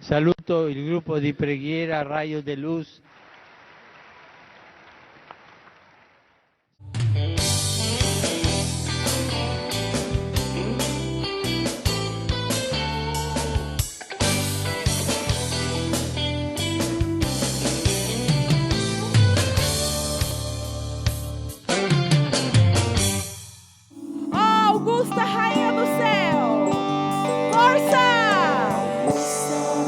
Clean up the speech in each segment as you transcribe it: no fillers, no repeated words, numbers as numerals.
Saluto il gruppo di preghiera Raio de Luz. Augusta, Rainha do Céu, força!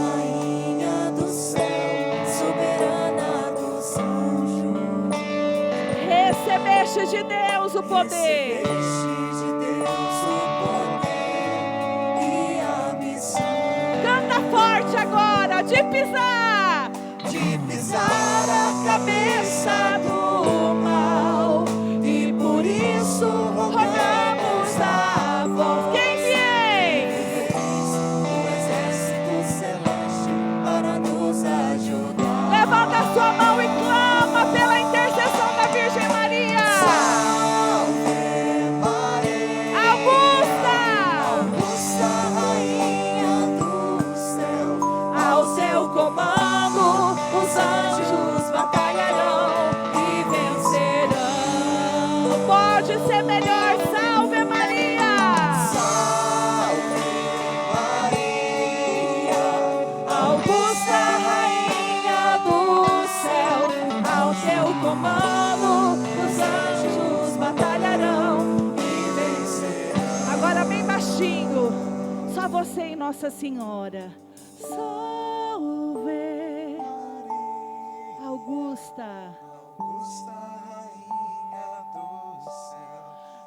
Rainha do céu, soberana dos anjos, Recebeste de Deus o poder. recebeste de Deus o poder e a missão Canta forte agora, de pisar a cabeça do mal, e por isso rogamos a voz. Quem vem? O exército celeste para nos ajudar. Levanta a sua mão e clama pela intercessão da Virgem Maria. Salve Maria, Augusta, Augusta, Rainha do céu, ao seu comando, os anjos batalharão e vencerão. Pode ser melhor, salve Maria. Salve Maria, Augusta, Rainha do céu, ao seu comando, os anjos batalharão e vencerão. Agora bem baixinho, só você e Nossa Senhora. Salve, Augusta, Augusta, Rainha do céu,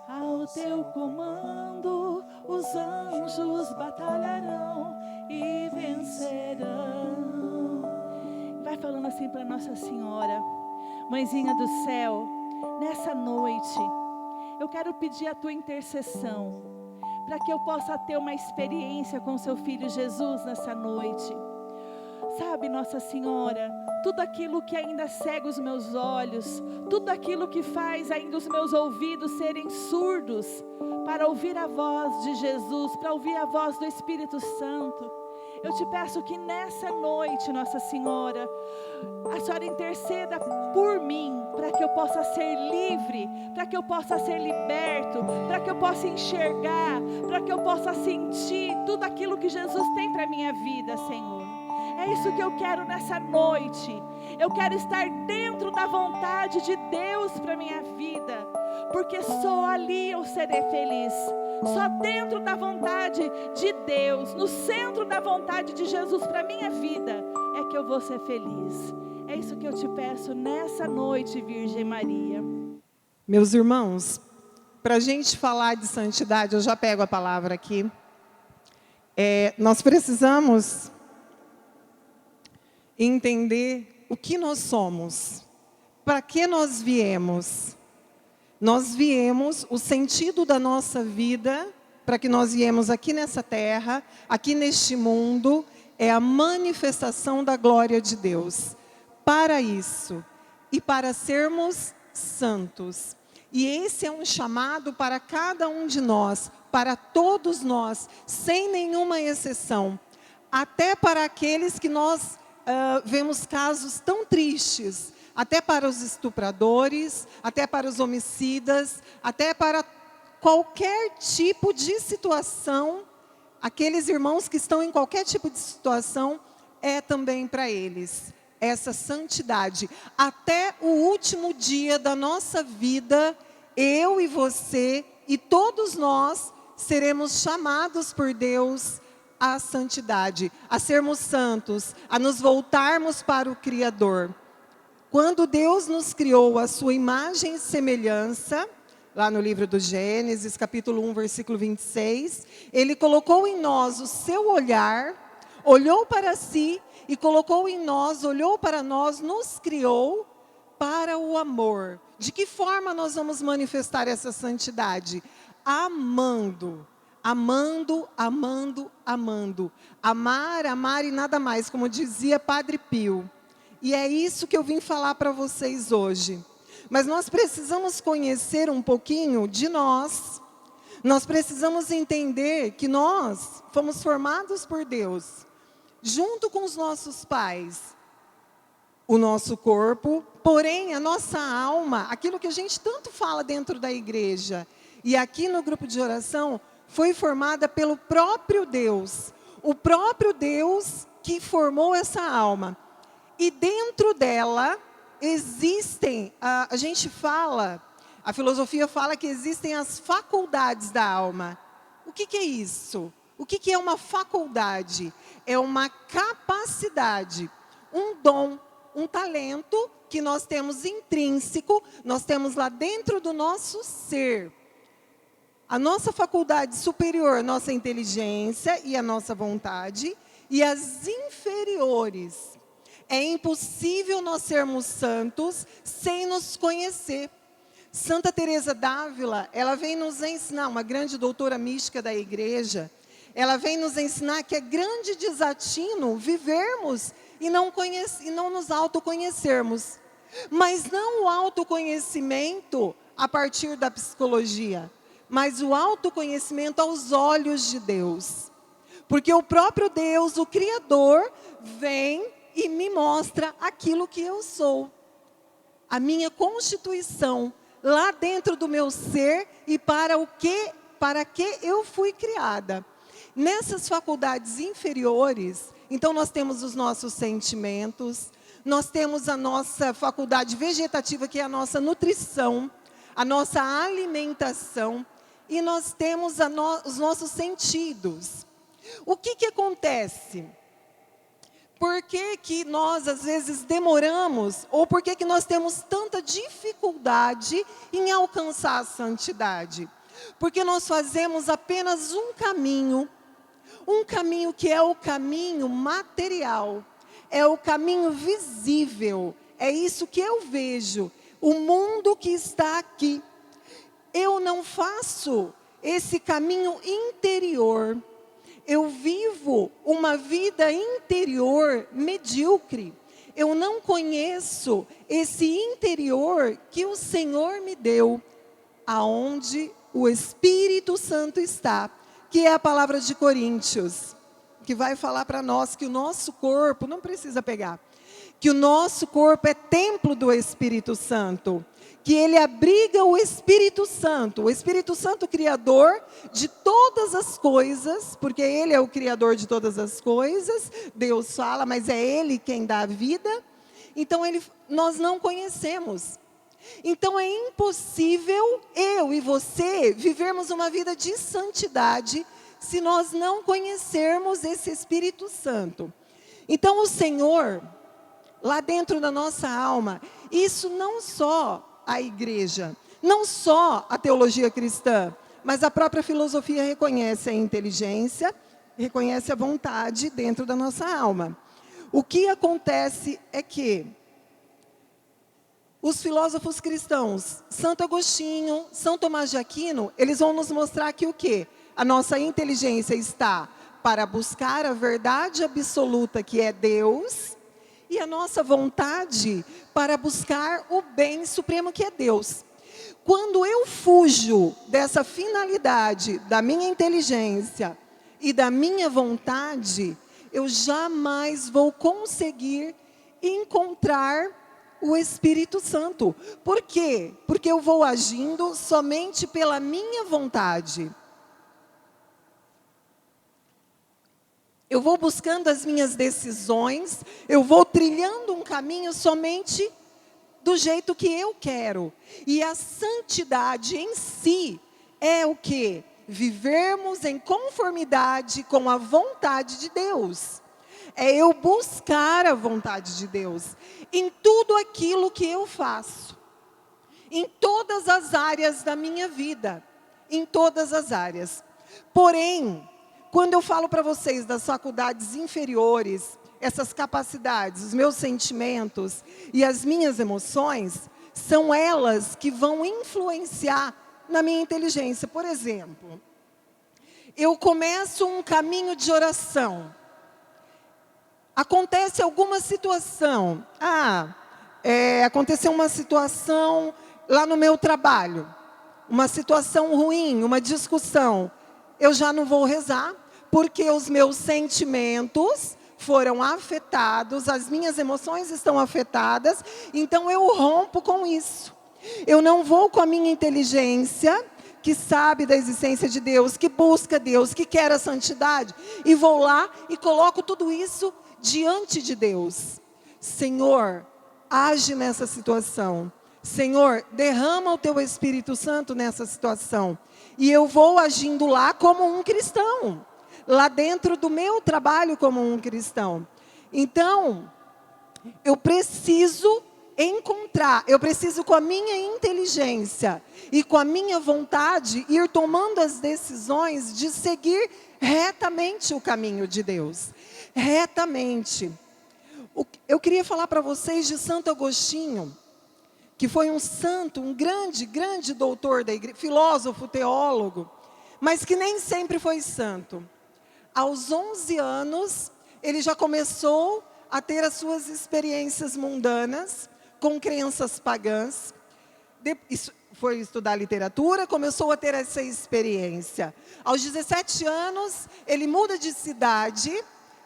ao teu comando, os anjos batalharão e vencerão. Vai falando assim para Nossa Senhora, Mãezinha do céu, nessa noite, eu quero pedir a tua intercessão, para que eu possa ter uma experiência com seu Filho Jesus nessa noite. Sabe, Nossa Senhora, tudo aquilo que ainda cega os meus olhos, tudo aquilo que faz ainda os meus ouvidos serem surdos, para ouvir a voz de Jesus, para ouvir a voz do Espírito Santo, eu te peço que nessa noite, Nossa Senhora, a Senhora interceda por mim, para que eu possa ser livre, para que eu possa ser liberto, para que eu possa enxergar, para que eu possa sentir tudo aquilo que Jesus tem para a minha vida, Senhor. É isso que eu quero nessa noite. Eu quero estar dentro da vontade de Deus para a minha vida, porque só ali eu serei feliz. Só dentro da vontade de Deus, no centro da vontade de Jesus para a minha vida, é que eu vou ser feliz. É isso que eu te peço nessa noite, Virgem Maria. Meus irmãos, para a gente falar de santidade, eu já pego a palavra aqui. Nós precisamos entender o que nós somos, para que nós viemos. Nós viemos, o sentido da nossa vida, para que nós viemos aqui nessa terra, aqui neste mundo, é a manifestação da glória de Deus. Para isso, e para sermos santos. E esse é um chamado para cada um de nós, para todos nós, sem nenhuma exceção. Até para aqueles que nós vemos casos tão tristes, até para os estupradores, até para os homicidas, até para qualquer tipo de situação, aqueles irmãos que estão em qualquer tipo de situação, é também para eles essa santidade. Até o último dia da nossa vida, eu e você e todos nós seremos chamados por Deus à santidade, a sermos santos, a nos voltarmos para o Criador. Quando Deus nos criou a sua imagem e semelhança, lá no livro do Gênesis, capítulo 1, versículo 26, Ele colocou em nós o seu olhar, olhou para si e colocou em nós, olhou para nós, nos criou para o amor. De que forma nós vamos manifestar essa santidade? Amando. Amando, amando, amando. Amar, amar e nada mais, como dizia Padre Pio. E é isso que eu vim falar para vocês hoje. Mas nós precisamos conhecer um pouquinho de nós. Nós precisamos entender que nós fomos formados por Deus. junto com os nossos pais, o nosso corpo, porém a nossa alma, aquilo que a gente tanto fala dentro da igreja e aqui no grupo de oração, foi formada pelo próprio Deus. O próprio Deus que formou essa alma. E dentro dela existem, a gente fala, a filosofia fala que existem as faculdades da alma. O que é isso? O que é uma faculdade? É uma capacidade, um dom, um talento que nós temos intrínseco, nós temos lá dentro do nosso ser. A nossa faculdade superior, nossa inteligência e a nossa vontade, e as inferiores. É impossível nós sermos santos sem nos conhecer. Santa Teresa d'Ávila, ela vem nos ensinar, uma grande doutora mística da igreja, ela vem nos ensinar que é grande desatino vivermos e não nos autoconhecermos. Mas não o autoconhecimento a partir da psicologia, mas o autoconhecimento aos olhos de Deus. Porque o próprio Deus, o Criador, vem e me mostra aquilo que eu sou. A minha constituição, lá dentro do meu ser e para que eu fui criada. Nessas faculdades inferiores, então nós temos os nossos sentimentos, nós temos a nossa faculdade vegetativa, que é a nossa nutrição, a nossa alimentação, e nós temos os nossos sentidos. O que acontece? Por que nós, às vezes, demoramos, ou por que nós temos tanta dificuldade em alcançar a santidade? Porque nós fazemos apenas um caminho que é o caminho material, é o caminho visível, é isso que eu vejo, o mundo que está aqui. Eu não faço esse caminho interior. Eu vivo uma vida interior medíocre. Eu não conheço esse interior que o Senhor me deu, aonde o Espírito Santo está, que é a palavra de Coríntios, que vai falar para nós que o nosso corpo, não precisa pegar, que o nosso corpo é templo do Espírito Santo, que ele abriga o Espírito Santo criador de todas as coisas, porque ele é o criador de todas as coisas, Deus fala, mas é ele quem dá a vida. Então nós não conhecemos. Então é impossível eu e você vivermos uma vida de santidade se nós não conhecermos esse Espírito Santo. Então o Senhor, lá dentro da nossa alma, isso não só a igreja, não só a teologia cristã, mas a própria filosofia reconhece a inteligência, reconhece a vontade dentro da nossa alma. O que acontece é que os filósofos cristãos, Santo Agostinho, São Tomás de Aquino, eles vão nos mostrar que o quê? A nossa inteligência está para buscar a verdade absoluta, que é Deus, e a nossa vontade para buscar o bem supremo, que é Deus. Quando eu fujo dessa finalidade da minha inteligência e da minha vontade, eu jamais vou conseguir encontrar o Espírito Santo. Por quê? Porque eu vou agindo somente pela minha vontade. Eu vou buscando as minhas decisões, eu vou trilhando um caminho somente do jeito que eu quero. E a santidade em si é o quê? Vivermos em conformidade com a vontade de Deus. É eu buscar a vontade de Deus em tudo aquilo que eu faço. Em todas as áreas da minha vida. Em todas as áreas. Porém, quando eu falo para vocês das faculdades inferiores, essas capacidades, os meus sentimentos e as minhas emoções, são elas que vão influenciar na minha inteligência. Por exemplo, eu começo um caminho de oração. Acontece alguma situação. Aconteceu uma situação lá no meu trabalho. Uma situação ruim, uma discussão. Eu já não vou rezar, porque os meus sentimentos foram afetados, as minhas emoções estão afetadas, então eu rompo com isso. Eu não vou com a minha inteligência, que sabe da existência de Deus, que busca Deus, que quer a santidade, e vou lá e coloco tudo isso diante de Deus. Senhor, age nessa situação. Senhor, derrama o teu Espírito Santo nessa situação. E eu vou agindo lá como um cristão. Lá dentro do meu trabalho como um cristão. Então, eu preciso eu preciso com a minha inteligência e com a minha vontade ir tomando as decisões de seguir retamente o caminho de Deus. Retamente. Eu queria falar para vocês de Santo Agostinho, que foi um santo, um grande doutor da igreja, filósofo, teólogo, mas que nem sempre foi santo. Aos 11 anos, ele já começou a ter as suas experiências mundanas, com crenças pagãs. Foi estudar literatura, começou a ter essa experiência. Aos 17 anos, ele muda de cidade,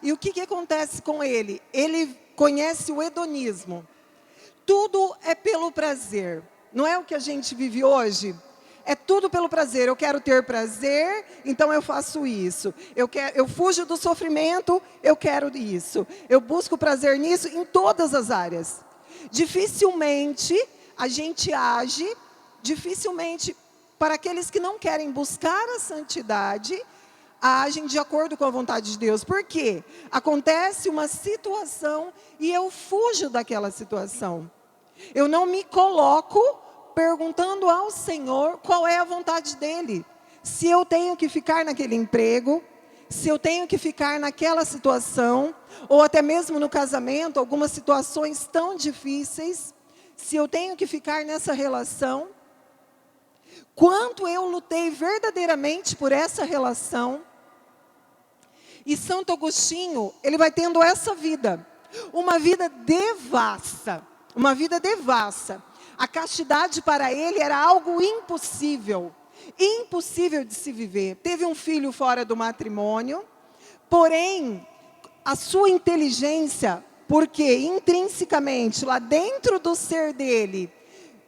e o que acontece com ele? Ele conhece o hedonismo. Tudo é pelo prazer. Não é o que a gente vive hoje? É tudo pelo prazer. Eu quero ter prazer, então eu faço isso. Eu fujo do sofrimento, eu quero isso. Eu busco prazer nisso em todas as áreas. Dificilmente a gente age, dificilmente para aqueles que não querem buscar a santidade, agem de acordo com a vontade de Deus. Por quê? Acontece uma situação e eu fujo daquela situação. Eu não me coloco perguntando ao Senhor qual é a vontade dEle. Se eu tenho que ficar naquele emprego, se eu tenho que ficar naquela situação, ou até mesmo no casamento, algumas situações tão difíceis, se eu tenho que ficar nessa relação, quanto eu lutei verdadeiramente por essa relação. E Santo Agostinho, ele vai tendo essa vida, uma vida devassa, uma vida devassa. A castidade para ele era algo impossível, impossível de se viver. Teve um filho fora do matrimônio, porém, a sua inteligência, porque intrinsecamente, lá dentro do ser dele,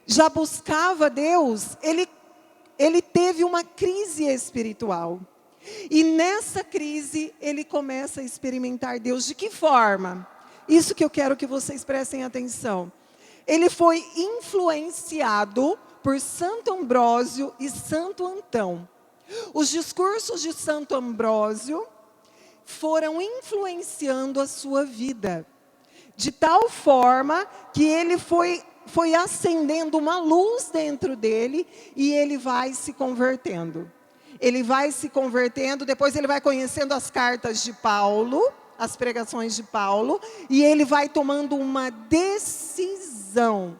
já buscava Deus, ele teve uma crise espiritual. E nessa crise, ele começa a experimentar Deus. De que forma? Isso que eu quero que vocês prestem atenção. Ele foi influenciado por Santo Ambrósio e Santo Antão. Os discursos de Santo Ambrósio foram influenciando a sua vida, de tal forma que ele foi acendendo uma luz dentro dele e ele vai se convertendo. Ele vai se convertendo, depois ele vai conhecendo as cartas de Paulo, as pregações de Paulo, e ele vai tomando uma decisão.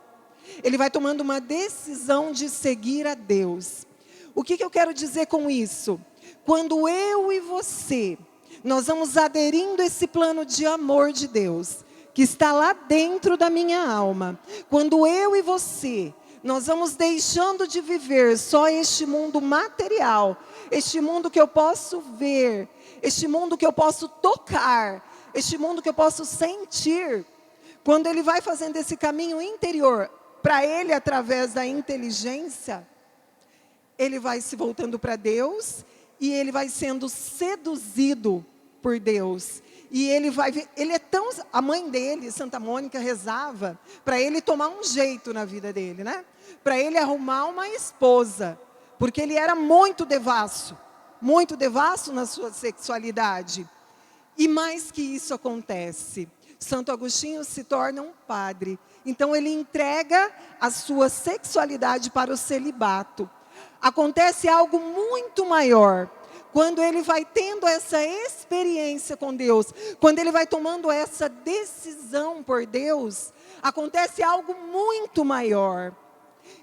Ele vai tomando uma decisão de seguir a Deus. O que eu quero dizer com isso? Quando eu e você, nós vamos aderindo a esse plano de amor de Deus, que está lá dentro da minha alma. Quando eu e você, nós vamos deixando de viver só este mundo material, este mundo que eu posso ver, este mundo que eu posso tocar, este mundo que eu posso sentir. Quando ele vai fazendo esse caminho interior, para ele através da inteligência, ele vai se voltando para Deus e ele vai sendo seduzido por Deus. E ele vai ver, a mãe dele, Santa Mônica, rezava para ele tomar um jeito na vida dele, né? Para ele arrumar uma esposa, porque ele era muito devasso na sua sexualidade. E mais que isso acontece, Santo Agostinho se torna um padre. Então ele entrega a sua sexualidade para o celibato. Acontece algo muito maior. Quando ele vai tendo essa experiência com Deus, quando ele vai tomando essa decisão por Deus, acontece algo muito maior.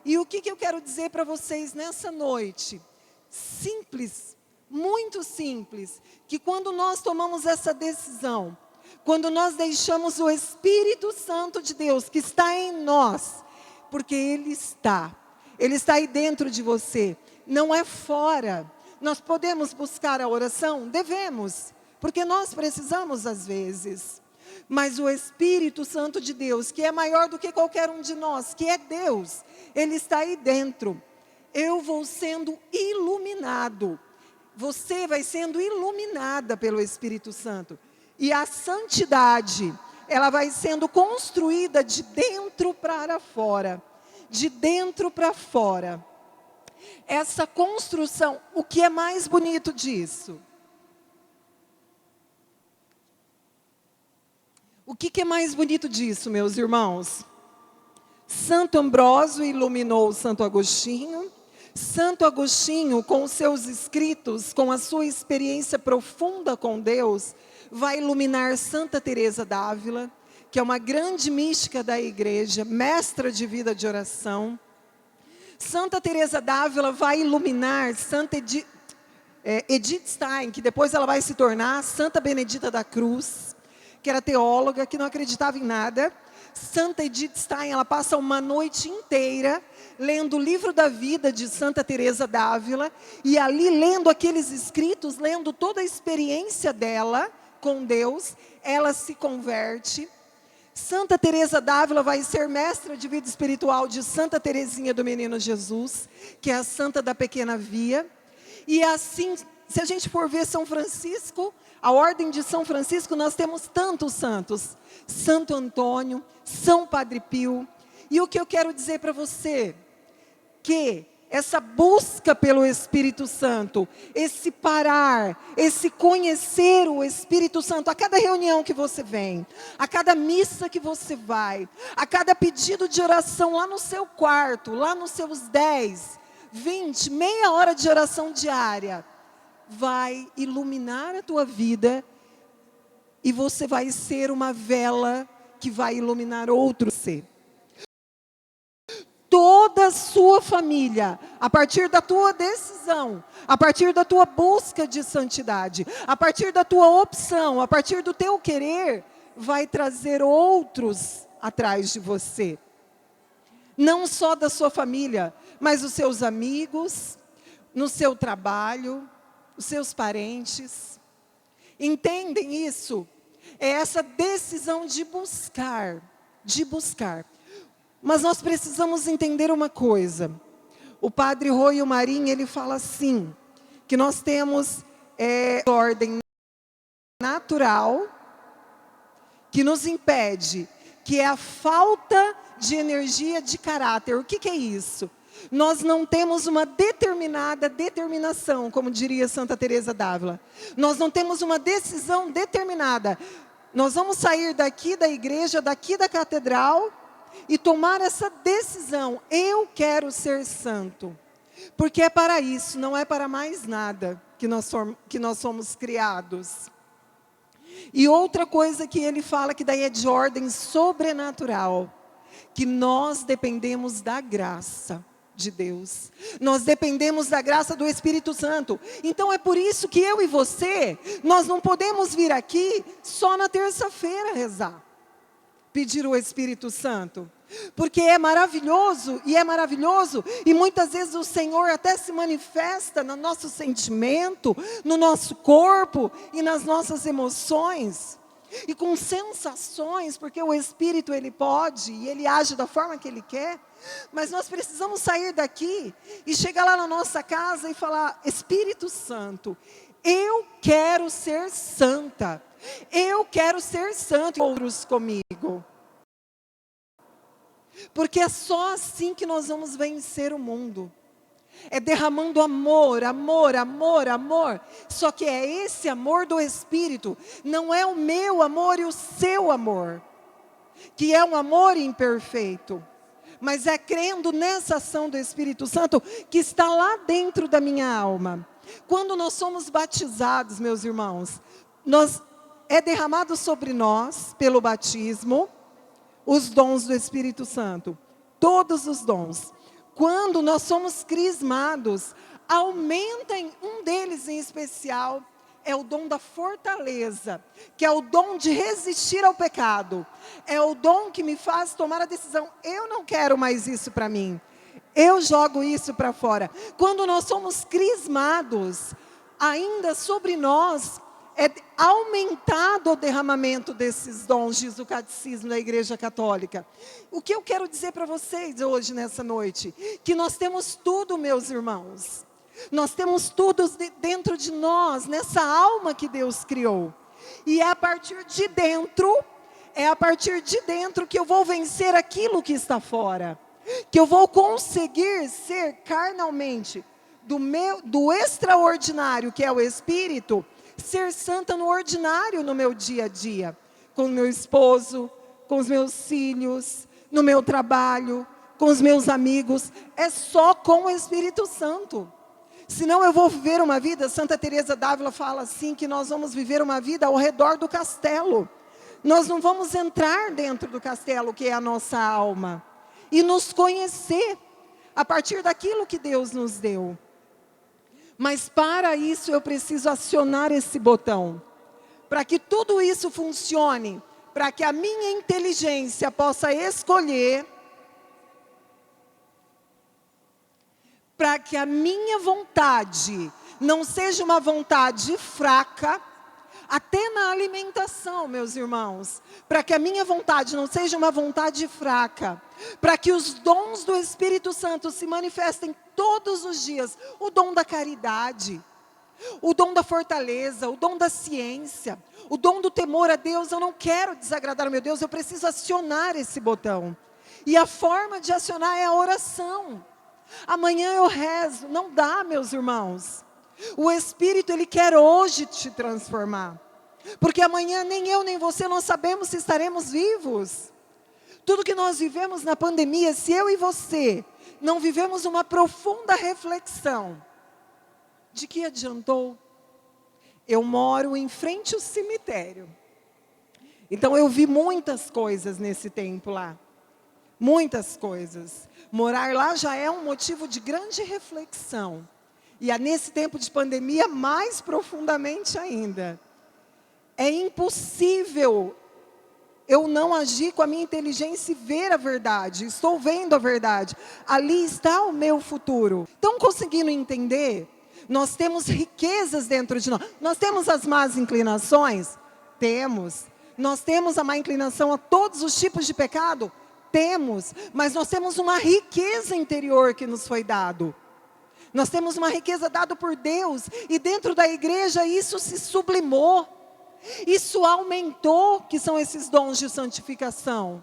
E o que eu quero dizer para vocês nessa noite? Simples, muito simples, que quando nós tomamos essa decisão, quando nós deixamos o Espírito Santo de Deus, que está em nós, porque Ele está aí dentro de você, não é fora. Nós podemos buscar a oração? Devemos, porque nós precisamos às vezes. Mas o Espírito Santo de Deus, que é maior do que qualquer um de nós, que é Deus, Ele está aí dentro. Eu vou sendo iluminado. Você vai sendo iluminada pelo Espírito Santo. E a santidade, ela vai sendo construída de dentro para fora. De dentro para fora. Essa construção, o que é mais bonito disso? O que é mais bonito disso, meus irmãos? Santo Ambrósio iluminou Santo Agostinho. Santo Agostinho, com os seus escritos, com a sua experiência profunda com Deus, vai iluminar Santa Teresa d'Ávila, que é uma grande mística da igreja, mestra de vida de oração. Santa Teresa d'Ávila vai iluminar Santa Edith Stein, que depois ela vai se tornar Santa Benedita da Cruz, que era teóloga, que não acreditava em nada. Santa Edith Stein, ela passa uma noite inteira lendo o livro da vida de Santa Teresa d'Ávila, e ali lendo aqueles escritos, lendo toda a experiência dela com Deus, ela se converte. Santa Teresa d'Ávila vai ser mestra de vida espiritual de Santa Teresinha do Menino Jesus, que é a santa da pequena via. E assim, se a gente for ver São Francisco, a ordem de São Francisco, nós temos tantos santos. Santo Antônio, São Padre Pio. E o que eu quero dizer para você? Que essa busca pelo Espírito Santo, esse parar, esse conhecer o Espírito Santo, a cada reunião que você vem, a cada missa que você vai, a cada pedido de oração lá no seu quarto, lá nos seus 10, 20, meia hora de oração diária, vai iluminar a tua vida e você vai ser uma vela que vai iluminar outro ser. Toda a sua família, a partir da tua decisão, a partir da tua busca de santidade, a partir da tua opção, a partir do teu querer, vai trazer outros atrás de você. Não só da sua família, mas os seus amigos, no seu trabalho, os seus parentes. Entendem isso? É essa decisão de buscar, de buscar. Mas nós precisamos entender uma coisa. O padre Roio Marim, ele fala assim, que nós temos ordem natural, que nos impede, que é a falta de energia de caráter. O que é isso? Nós não temos uma determinada determinação, como diria Santa Teresa d'Ávila. Nós não temos uma decisão determinada. Nós vamos sair daqui da igreja, daqui da catedral, e tomar essa decisão. Eu quero ser santo. Porque é para isso, não é para mais nada que nós somos criados. E outra coisa que ele fala, que daí é de ordem sobrenatural, que nós dependemos da graça de Deus. Nós dependemos da graça do Espírito Santo. Então é por isso que eu e você, nós não podemos vir aqui só na terça-feira rezar, pedir o Espírito Santo. Porque é maravilhoso, e muitas vezes o Senhor até se manifesta no nosso sentimento, no nosso corpo e nas nossas emoções. E com sensações, porque o Espírito ele pode e ele age da forma que ele quer. Mas nós precisamos sair daqui e chegar lá na nossa casa e falar: Espírito Santo, eu quero ser santa. Eu quero ser santo e outros comigo. Porque é só assim que nós vamos vencer o mundo. É derramando amor, amor, amor, amor. Só que é esse amor do Espírito. Não é o meu amor e o seu amor, que é um amor imperfeito. Mas é crendo nessa ação do Espírito Santo que está lá dentro da minha alma. Quando nós somos batizados, meus irmãos, é derramado sobre nós, pelo batismo, os dons do Espírito Santo. Todos os dons. Quando nós somos crismados, aumenta um deles em especial, é o dom da fortaleza, que é o dom de resistir ao pecado. É o dom que me faz tomar a decisão: eu não quero mais isso para mim. Eu jogo isso para fora. Quando nós somos crismados, ainda sobre nós é aumentado o derramamento desses dons, diz o catecismo da Igreja Católica. O que eu quero dizer para vocês hoje, nessa noite? Que nós temos tudo, meus irmãos. Nós temos tudo dentro de nós, nessa alma que Deus criou. E é a partir de dentro, que eu vou vencer aquilo que está fora. Que eu vou conseguir ser carnalmente, do extraordinário, que é o Espírito, ser santa no ordinário, no meu dia a dia. Com o meu esposo, com os meus filhos, no meu trabalho, com os meus amigos. É só com o Espírito Santo. Senão eu vou viver uma vida, Santa Teresa d'Ávila fala assim, que nós vamos viver uma vida ao redor do castelo. Nós não vamos entrar dentro do castelo, que é a nossa alma, e nos conhecer a partir daquilo que Deus nos deu. Mas para isso eu preciso acionar esse botão, para que tudo isso funcione, para que a minha inteligência possa escolher, para que a minha vontade não seja uma vontade fraca, até na alimentação, meus irmãos, para que a minha vontade não seja uma vontade fraca, para que os dons do Espírito Santo se manifestem todos os dias, o dom da caridade, o dom da fortaleza, o dom da ciência, o dom do temor a Deus. Eu não quero desagradar o meu Deus, eu preciso acionar esse botão, e a forma de acionar é a oração. Amanhã eu rezo, não dá, meus irmãos. O Espírito, Ele quer hoje te transformar. Porque amanhã nem eu nem você, nós sabemos se estaremos vivos. Tudo que nós vivemos na pandemia, se eu e você não vivemos uma profunda reflexão, de que adiantou? Eu moro em frente ao cemitério. Então eu vi muitas coisas nesse tempo lá. Muitas coisas. Morar lá já é um motivo de grande reflexão. E nesse tempo de pandemia, mais profundamente ainda. É impossível eu não agir com a minha inteligência e ver a verdade. Estou vendo a verdade. Ali está o meu futuro. Estão conseguindo entender? Nós temos riquezas dentro de nós. Nós temos as más inclinações? Temos. Nós temos a má inclinação a todos os tipos de pecado? Temos. Mas nós temos uma riqueza interior que nos foi dado. Nós temos uma riqueza dada por Deus, e dentro da igreja isso se sublimou, isso aumentou, que são esses dons de santificação.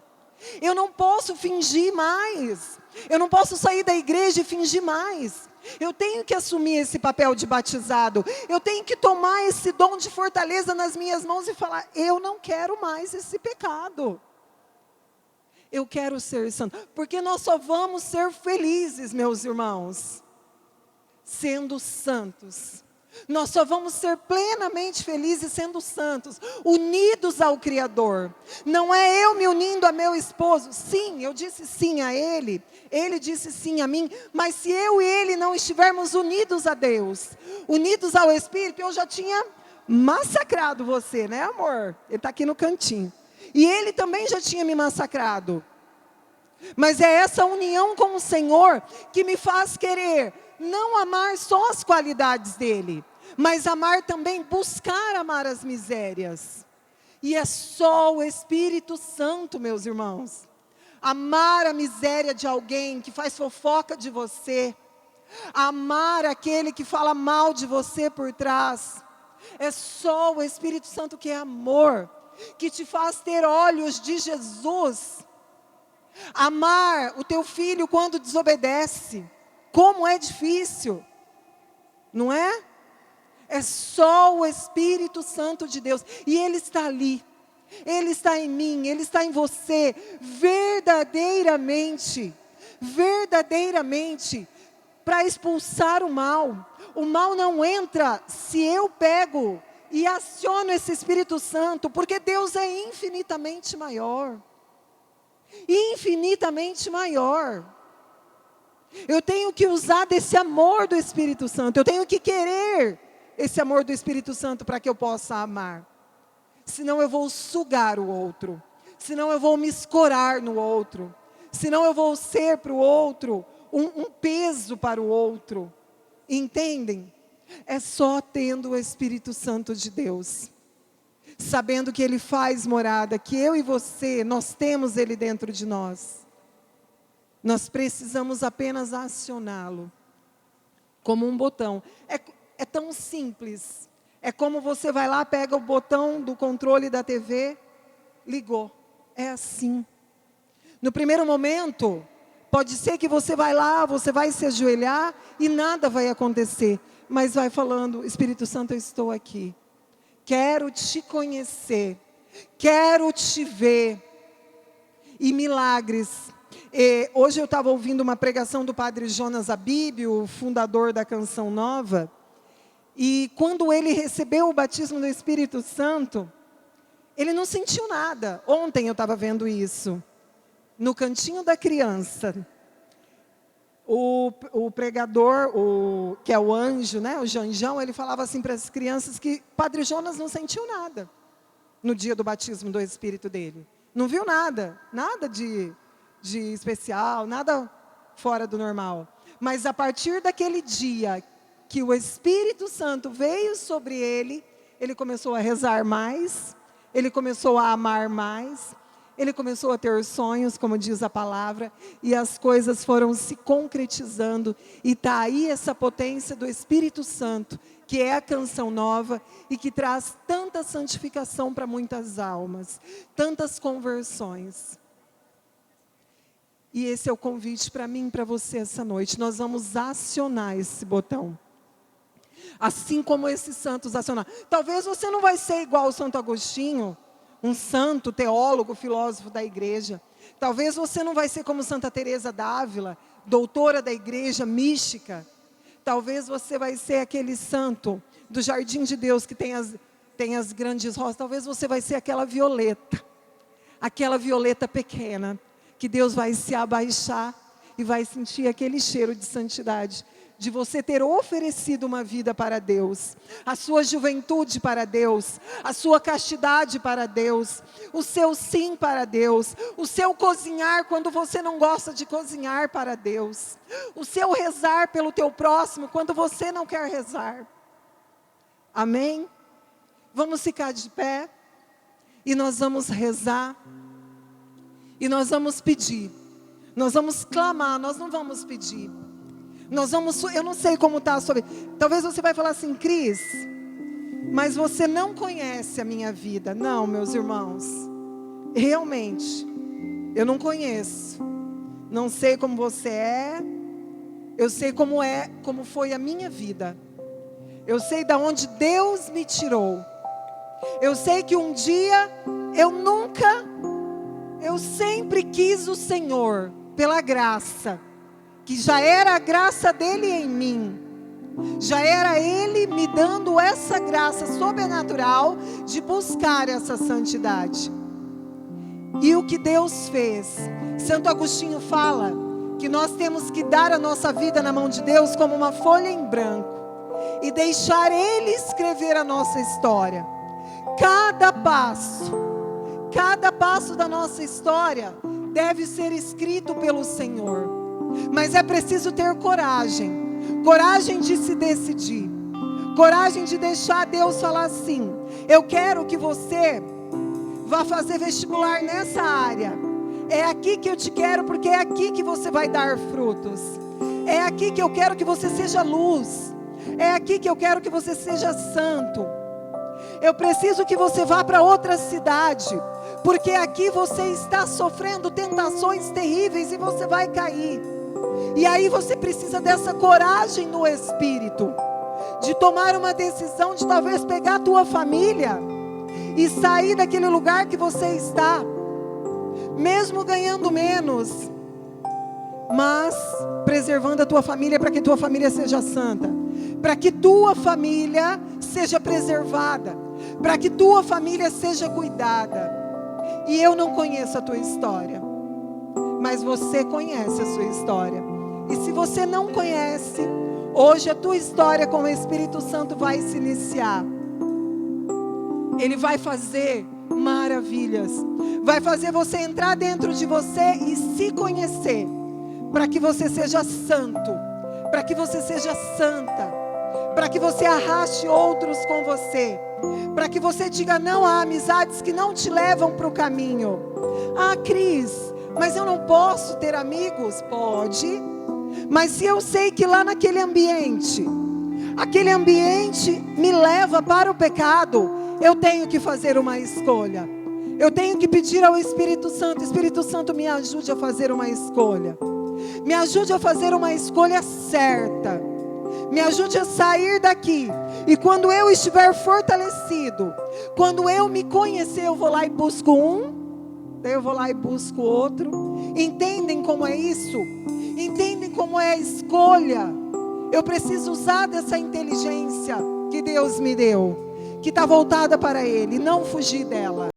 Eu não posso fingir mais, eu não posso sair da igreja e fingir mais. Eu tenho que assumir esse papel de batizado, eu tenho que tomar esse dom de fortaleza nas minhas mãos e falar, eu não quero mais esse pecado. Eu quero ser santo, porque nós só vamos ser felizes, meus irmãos, sendo santos. Nós só vamos ser plenamente felizes sendo santos, unidos ao Criador. Não é eu me unindo a meu esposo. Sim, eu disse sim a ele disse sim a mim, mas se eu e ele não estivermos unidos a Deus, unidos ao Espírito, eu já tinha massacrado você, né, amor? Ele está aqui no cantinho. E ele também já tinha me massacrado. Mas é essa união com o Senhor que me faz querer não amar só as qualidades dele, mas amar também, buscar amar as misérias. E é só o Espírito Santo, meus irmãos. Amar a miséria de alguém que faz fofoca de você, amar aquele que fala mal de você por trás. É só o Espírito Santo que é amor, que te faz ter olhos de Jesus. Amar o teu filho quando desobedece. Como é difícil, não é? É só o Espírito Santo de Deus, e Ele está ali, Ele está em mim, Ele está em você, verdadeiramente, para expulsar o mal. O mal não entra se eu pego e aciono esse Espírito Santo, porque Deus é infinitamente maior, infinitamente maior. Eu tenho que usar desse amor do Espírito Santo. Eu tenho que querer esse amor do Espírito Santo para que eu possa amar. Senão eu vou sugar o outro. Senão eu vou me escorar no outro. Senão eu vou ser para o outro um peso para o outro. Entendem? É só tendo o Espírito Santo de Deus. Sabendo que Ele faz morada, que eu e você, nós temos Ele dentro de nós. Nós precisamos apenas acioná-lo. Como um botão. É tão simples. É como você vai lá, pega o botão do controle da TV, ligou. É assim. No primeiro momento, pode ser que você vai lá, você vai se ajoelhar e nada vai acontecer. Mas vai falando, Espírito Santo, eu estou aqui. Quero te conhecer. Quero te ver. E milagres. Hoje eu estava ouvindo uma pregação do padre Jonas Abib, o fundador da Canção Nova. E quando ele recebeu o batismo do Espírito Santo, ele não sentiu nada. Ontem eu estava vendo isso. No cantinho da criança. O pregador, que é o anjo, né, o Janjão, ele falava assim para as crianças que Padre Jonas não sentiu nada no dia do batismo do Espírito dele. Não viu nada, nada de especial, nada fora do normal. Mas a partir daquele dia que o Espírito Santo veio sobre ele, ele começou a rezar mais, ele começou a amar mais, ele começou a ter sonhos, como diz a palavra, e as coisas foram se concretizando. E está aí essa potência do Espírito Santo, que é a Canção Nova, e que traz tanta santificação para muitas almas, tantas conversões. E esse é o convite para mim e para você essa noite. Nós vamos acionar esse botão. Assim como esses santos acionaram. Talvez você não vai ser igual ao Santo Agostinho, um santo, teólogo, filósofo da igreja. Talvez você não vai ser como Santa Teresa d'Ávila, doutora da igreja, mística. Talvez você vai ser aquele santo do Jardim de Deus que tem as grandes rosas. Talvez você vai ser aquela violeta pequena, que Deus vai se abaixar e vai sentir aquele cheiro de santidade, de você ter oferecido uma vida para Deus, a sua juventude para Deus, a sua castidade para Deus, o seu sim para Deus, o seu cozinhar quando você não gosta de cozinhar para Deus, o seu rezar pelo teu próximo quando você não quer rezar. Amém? Vamos ficar de pé e nós vamos rezar e nós vamos pedir, nós vamos clamar, nós não vamos pedir. Eu não sei como está a sua vida. Talvez você vai falar assim, Cris, mas você não conhece a minha vida. Não, meus irmãos, realmente, eu não conheço. Não sei como você é, eu sei como foi a minha vida. Eu sei de onde Deus me tirou. Eu sei que um dia, eu sempre quis o Senhor, pela graça. Que já era a graça dele em mim, já era ele me dando essa graça sobrenatural de buscar essa santidade. E o que Deus fez, Santo Agostinho fala que nós temos que dar a nossa vida na mão de Deus como uma folha em branco e deixar Ele escrever a nossa história. Cada passo da nossa história deve ser escrito pelo Senhor. Mas é preciso ter coragem de se decidir, coragem de deixar Deus falar assim, eu quero que você vá fazer vestibular nessa área, é aqui que eu te quero porque é aqui que você vai dar frutos, é aqui que eu quero que você seja luz, é aqui que eu quero que você seja santo, eu preciso que você vá para outra cidade, porque aqui você está sofrendo tentações terríveis e você vai cair. E aí você precisa dessa coragem no Espírito, de tomar uma decisão, de talvez pegar a tua família e sair daquele lugar que você está, mesmo ganhando menos, mas preservando a tua família para que tua família seja santa, para que tua família seja preservada, para que tua família seja cuidada. E eu não conheço a tua história, mas você conhece a sua história. E se você não conhece, hoje a tua história com o Espírito Santo vai se iniciar. Ele vai fazer maravilhas, vai fazer você entrar dentro de você e se conhecer, para que você seja santo, para que você seja santa, para que você arraste outros com você, para que você diga não a amizades que não te levam para o caminho. Ah, Cris, mas eu não posso ter amigos? Pode, mas se eu sei que lá naquele ambiente, aquele ambiente me leva para o pecado, eu tenho que fazer uma escolha. Eu tenho que pedir ao Espírito Santo: Espírito Santo, me ajude a fazer uma escolha. Me ajude a fazer uma escolha certa. Me ajude a sair daqui. E quando eu estiver fortalecido, quando eu me conhecer, eu vou lá e busco um, daí eu vou lá e busco outro. Entendem como é isso? Entendem como é a escolha? Eu preciso usar dessa inteligência que Deus me deu, que está voltada para Ele, não fugir dela.